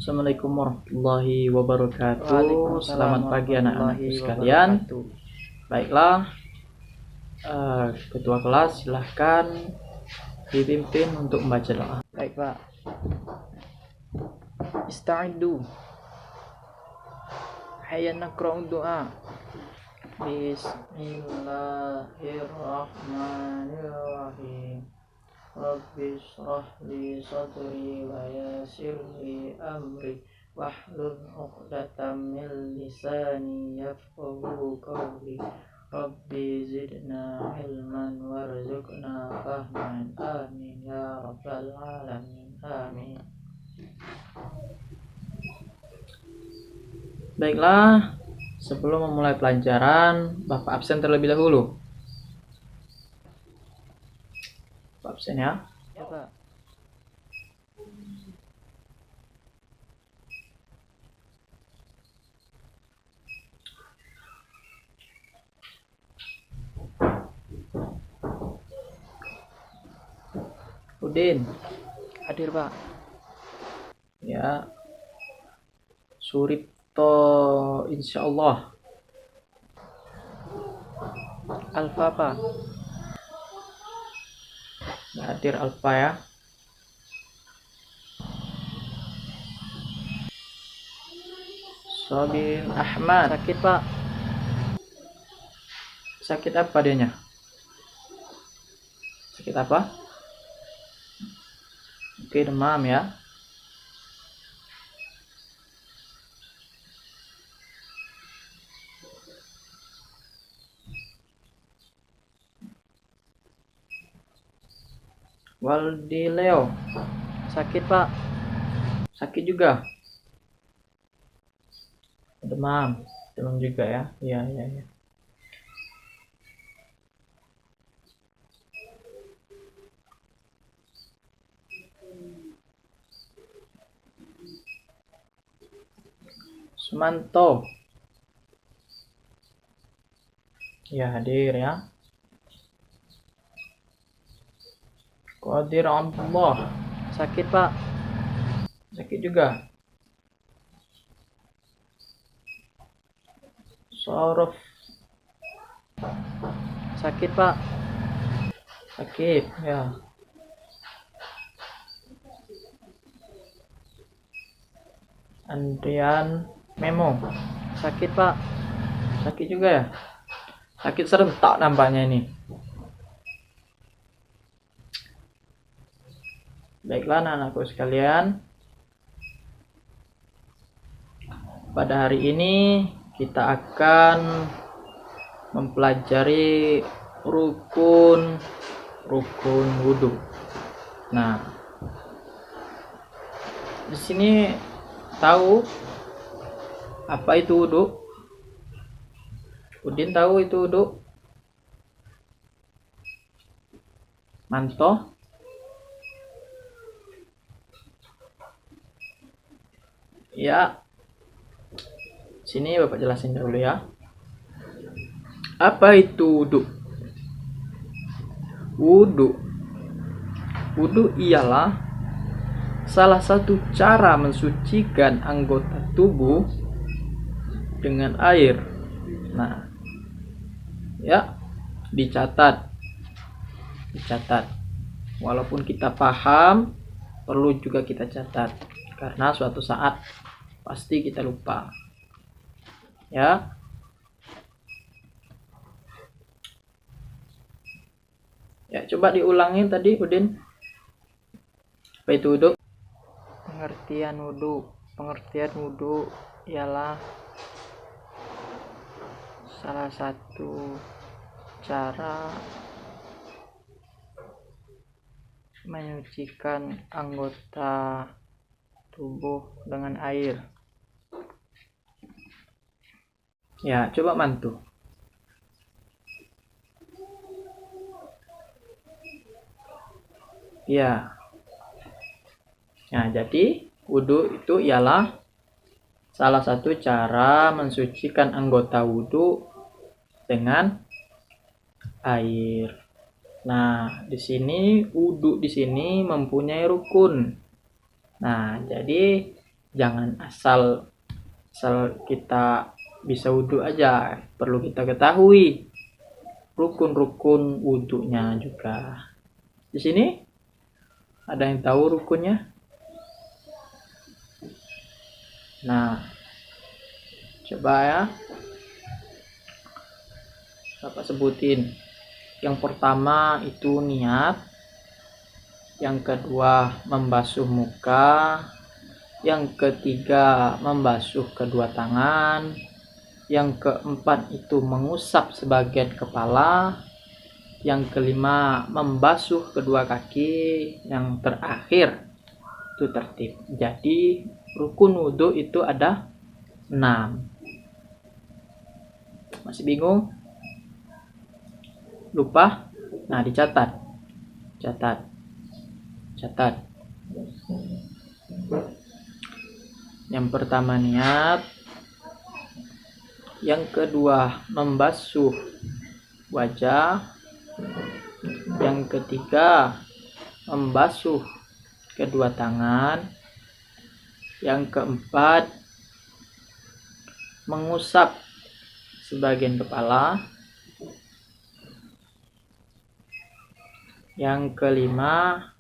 Assalamualaikum warahmatullahi wabarakatuh. Waalaikumsalam Selamat pagi anak-anakku warahmatullahi sekalian. wabarakatuh. Baiklah, ketua kelas silahkan dipimpin untuk membaca doa. Baik, Pak. Ista'iddu. Hayya naqra'u doa. Bismillahirrahmanirrahim. Rabbi shrah li sadri wa yassir li amri wahlul 'uqdatam min lisani yafqahu qawli. Rabbi zidna ilman warzuqna fahman. Amin ya rabbal alamin. Amin. Baiklah, sebelum memulai pelajaran, Bapak absen terlebih dahulu. Bapak absen ya. Ya, Pak. Udin, Hadir, Pak. ya. Suripto, insyaallah. Alfa, Pak. Hadir Alfa ya. Sobin Ahmad. Sakit, Pak. Sakit apa dianya? Sakit apa? Oke, demam ya. Waldi Leo. Sakit, Pak. Sakit juga. Demam. Demam juga ya. Iya. Sumanto. Ya, hadir ya. Qadir Abdullah. Sakit, Pak. Sakit juga. Sorof. Sakit, Pak. Sakit ya. Andrian Memo. Sakit, Pak. Sakit juga ya. Sakit serentak nampaknya ini. Baiklah anak-anakku sekalian, pada hari ini kita akan mempelajari rukun wudhu. Nah, di sini tahu apa itu wudhu? Udin tahu itu wudhu? Manto? Ya, sini Bapak jelasin dulu ya. Apa itu wudhu? Wudhu ialah salah satu cara mensucikan anggota tubuh dengan air. Nah, ya, dicatat. Walaupun kita paham, perlu juga kita catat karena suatu saat pasti kita lupa. Ya. Ya, coba diulangin tadi Udin. Apa itu wudhu? Pengertian wudhu ialah salah satu cara menyucikan anggota tubuh dengan air. Ya, coba mantu. Ya. Nah, jadi wudhu itu ialah salah satu cara mensucikan anggota wudhu dengan air. Nah, di sini wudhu di sini mempunyai rukun. Nah, jadi Jangan asal kita bisa wudhu aja, perlu kita ketahui rukun-rukun wudhunya juga. Di sini ada yang tahu rukunnya? Nah, coba ya, Bapak sebutin. Yang pertama itu niat, yang kedua membasuh muka, yang ketiga membasuh kedua tangan, yang keempat itu mengusap sebagian kepala, yang kelima membasuh kedua kaki, yang terakhir itu tertib. Jadi rukun wudhu itu ada 6. Masih bingung? Lupa? Nah, dicatat. Catat. Yang pertama niat, yang kedua membasuh wajah, yang ketiga membasuh kedua tangan, yang keempat mengusap sebagian kepala, yang kelima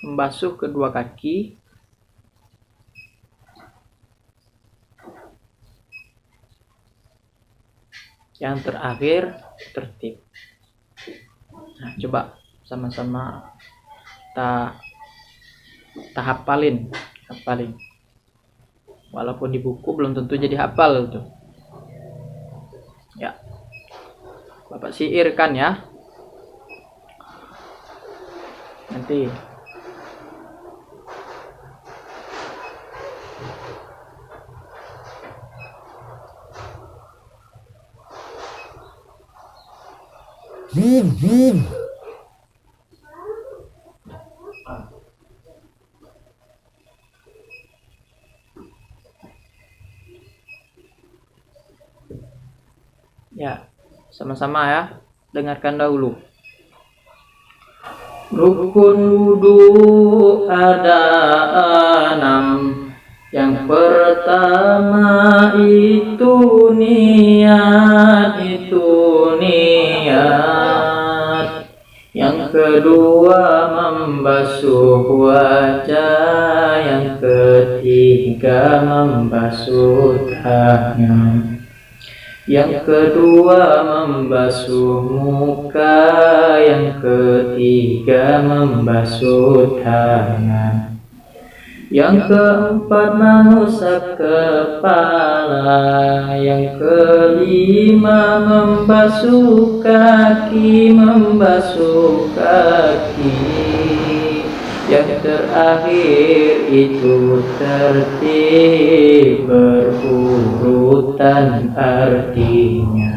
membasuh kedua kaki, yang terakhir tertib. Nah, coba sama-sama kita hafalin. Walaupun di buku belum tentu jadi hafal tuh. Ya, Bapak siirkan ya. Nanti ya, sama-sama ya. Dengarkan dahulu. Rukun wudhu ada 6. Yang pertama itu niat. Yang kedua membasuh wajah, yang ketiga membasuh tangan, yang kedua membasuh muka, yang ketiga membasuh tangan, yang keempat mengusap kepala, yang kelima membasuh kaki, yang terakhir itu tertib berurutan artinya.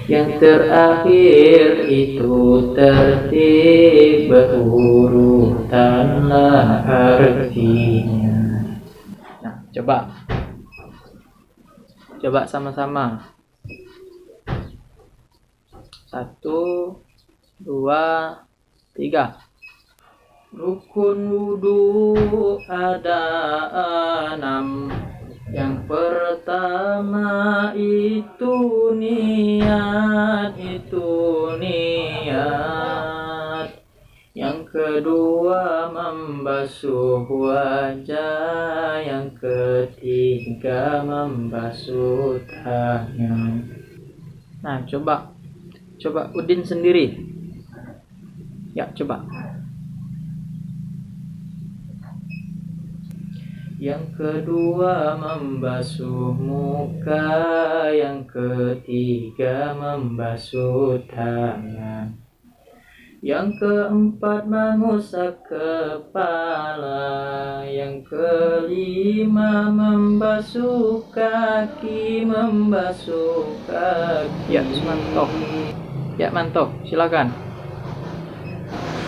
Yang terakhir itu tertib berurutanlah artinya. Nah, coba sama-sama. 1, 2, 3. Rukun wudhu ada 6. Yang pertama itu niat. Yang kedua membasuh wajah, yang ketiga membasuh tangan. Nah, coba Udin sendiri. Ya, coba. Yang kedua membasuh muka, yang ketiga membasuh tangan, yang keempat mengusap kepala, yang kelima membasuh kaki, Ya, mantap. Silakan.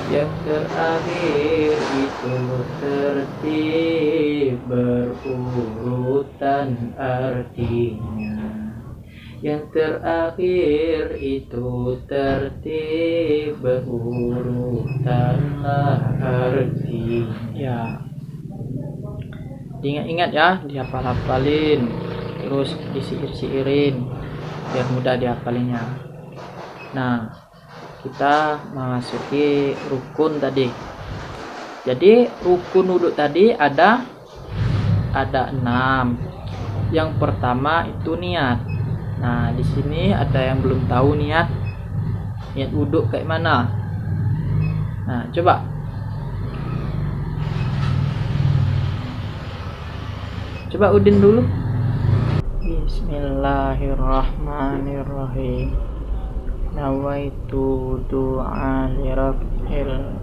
Yang terakhir itu tertib berurutan artinya. Yang terakhir itu tertib berurutanlah artinya. Diingat-ingat ya, dihafal-hafalin, terus disiir-siirin biar mudah dihafalinya. Nah, kita memasuki rukun tadi. Jadi rukun wudhu tadi ada 6. Yang pertama itu niat. Nah, di sini ada yang belum tahu niat wudhu kayak mana. Nah, coba Udin dulu. Bismillahirrahmanirrahim. Nawaitu du'a liraf'il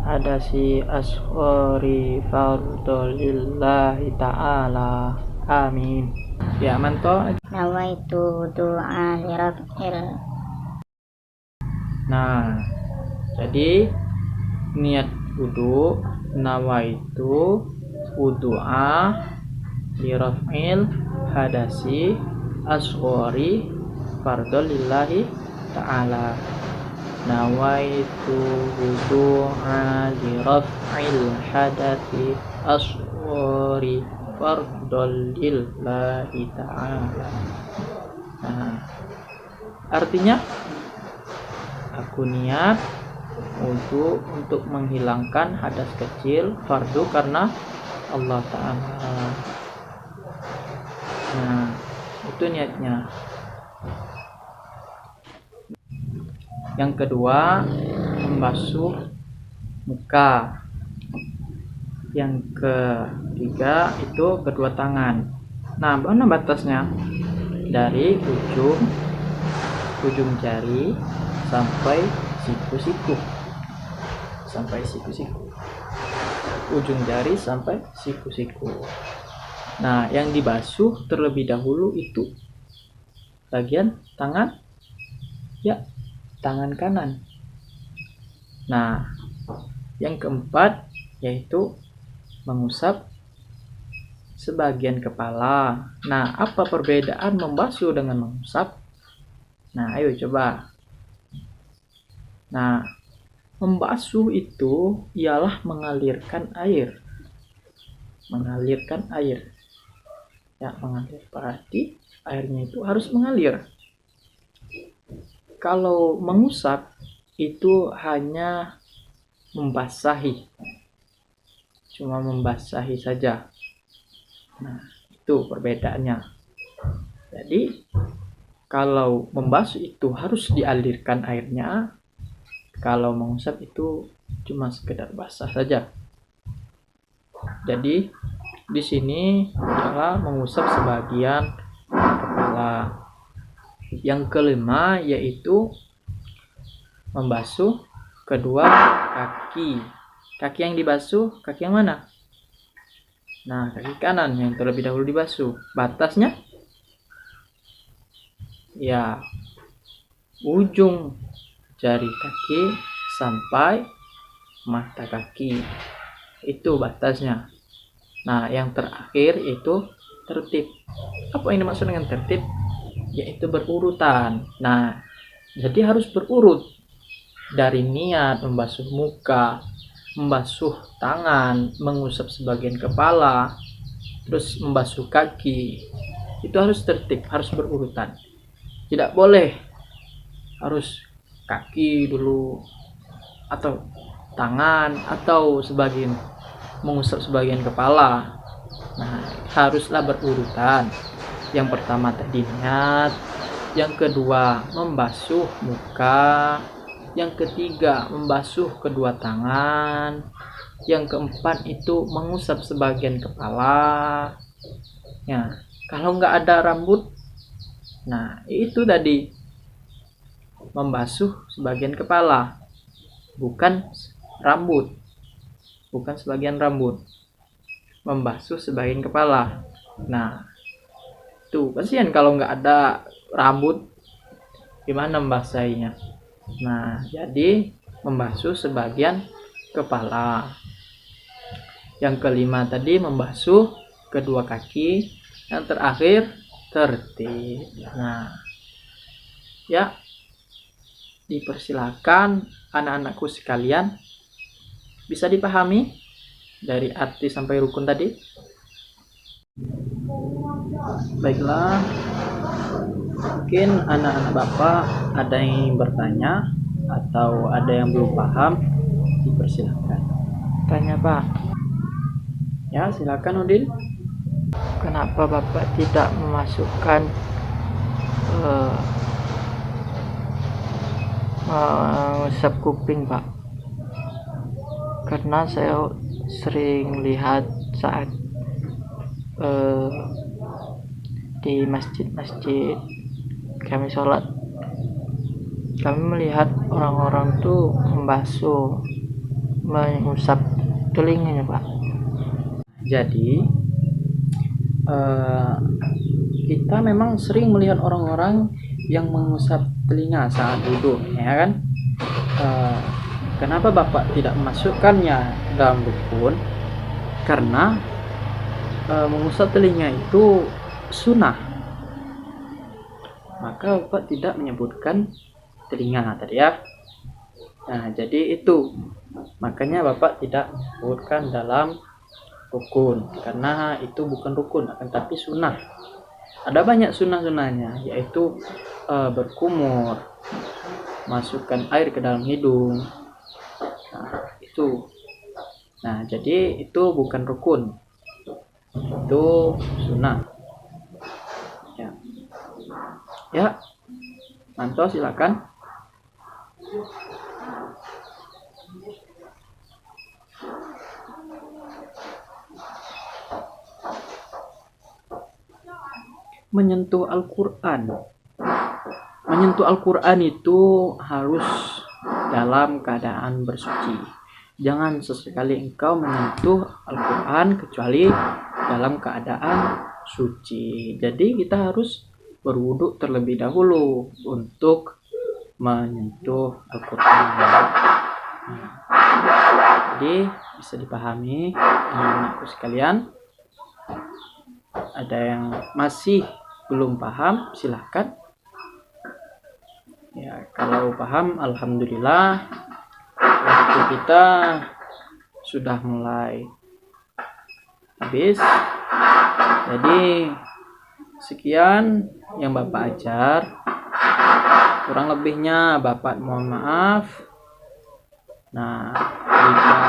hadasi asghari fardolillahi ta'ala. Amin. Ya, manto. Nawaitu du'a liraf'il. Nah, jadi niat wudhu, nawaitu wudu'a liraf'il hadasi asghari fardolillahi ta'ala. Nawaitu wudu'a liraf'il hadasi asghari fardolillahi ta'ala. Nah, artinya aku niat untuk menghilangkan hadas kecil fardu karena Allah Ta'ala. Nah, itu niatnya. Yang kedua, membasuh muka. Yang ketiga itu kedua tangan. Nah, mana batasnya? Dari ujung jari sampai siku-siku. Ujung jari sampai siku-siku. Nah, yang dibasuh terlebih dahulu itu bagian tangan, ya, tangan kanan. Nah, yang keempat yaitu mengusap sebagian kepala. Nah, apa perbedaan membasuh dengan mengusap? Nah, ayo coba. Nah, membasuh itu ialah mengalirkan air. Ya, mengalir, berarti airnya itu harus mengalir. Kalau mengusap itu hanya membasahi, cuma membasahi saja. Nah, itu perbedaannya. Jadi kalau membasuh itu harus dialirkan airnya, kalau mengusap itu cuma sekedar basah saja. Jadi di sini adalah mengusap sebagian kepala. Yang kelima yaitu membasuh kedua kaki. Kaki yang dibasuh, kaki yang mana? Nah, kaki kanan yang terlebih dahulu dibasuh. Batasnya? Ya, ujung jari kaki sampai mata kaki. Itu batasnya. Nah, yang terakhir itu tertib. Apa yang dimaksud dengan tertib? Yaitu berurutan. Nah, jadi harus berurut. Dari niat membasuh muka, membasuh tangan, mengusap sebagian kepala, terus membasuh kaki. Itu harus tertib, harus berurutan. Tidak boleh harus kaki dulu, atau tangan, atau mengusap sebagian kepala. Nah, haruslah berurutan. Yang pertama tadi niat, yang kedua membasuh muka, yang ketiga membasuh kedua tangan, yang keempat itu mengusap sebagian kepala. Ya, kalau nggak ada rambut, nah itu tadi membasuh sebagian kepala, bukan sebagian rambut, membasuh sebagian kepala. Nah, tuh kasihan kalau nggak ada rambut, gimana membasahinya? Nah, jadi membasuh sebagian kepala. Yang kelima tadi membasuh kedua kaki. Yang terakhir tertib. Nah, ya, dipersilakan anak-anakku sekalian, bisa dipahami? dari arti sampai rukun tadi? Baiklah, mungkin anak-anak Bapak ada yang ingin bertanya atau ada yang belum paham, dipersilahkan. Tanya Pak, Ya, silakan Udin. kenapa Bapak tidak memasukkan mengusap kuping Pak? Karena saya sering lihat saat di masjid-masjid kami sholat, kami melihat orang-orang tuh membasuh, mengusap telinganya Pak. Jadi kita memang sering melihat orang-orang yang mengusap telinga saat duduk, ya kan? Kenapa Bapak tidak memasukkannya dalam rukun? Karena mengusap telinga itu sunnah, maka Bapak tidak menyebutkan telinga tadi ya. Nah, jadi itu makanya Bapak tidak menyebutkan dalam rukun, karena itu bukan rukun akan tapi sunnah. Ada banyak sunnah-sunnahnya, yaitu berkumur, masukkan air ke dalam hidung. Nah, itu. Nah, jadi itu bukan rukun, itu sunnah. Ya, Manto silakan. Menyentuh Al-Quran. Menyentuh Al-Quran itu harus dalam keadaan bersuci. Jangan sesekali engkau menyentuh Al-Quran kecuali dalam keadaan suci. Jadi kita harus berwudu terlebih dahulu untuk menyentuh Al-Quran. Jadi bisa dipahami anak-anakku sekalian. Ada yang masih belum paham, silahkan. Ya, kalau paham, alhamdulillah. Waktu kita sudah mulai habis. Jadi sekian yang Bapak ajar. Kurang lebihnya Bapak mohon maaf. Nah, jika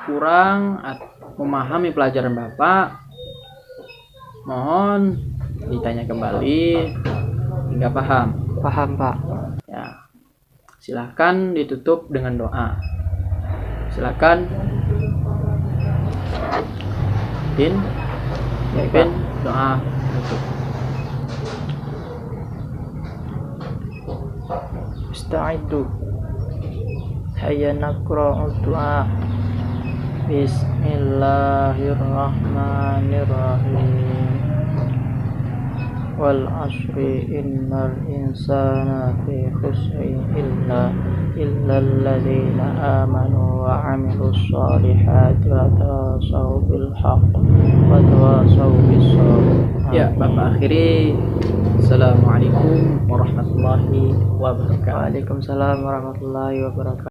kurang memahami pelajaran Bapak, mohon ditanya kembali hingga paham. Paham Pak. Ya, silahkan ditutup dengan doa. Silakan, Din, pimpin doa tutup. Istaidu. Hayya naqra'u du'a. Bismillahirrahmanirrahim. Wal asri innal insana fi khusrin illa alladzina amanu wa 'amilus solihati wa tawasaw bil haqq wa tawasaw bis sabr. Ya, Bapak akhiri. Assalamualaikum warahmatullahi wabarakatuh. Waalaikumsalam warahmatullahi wabarakatuh.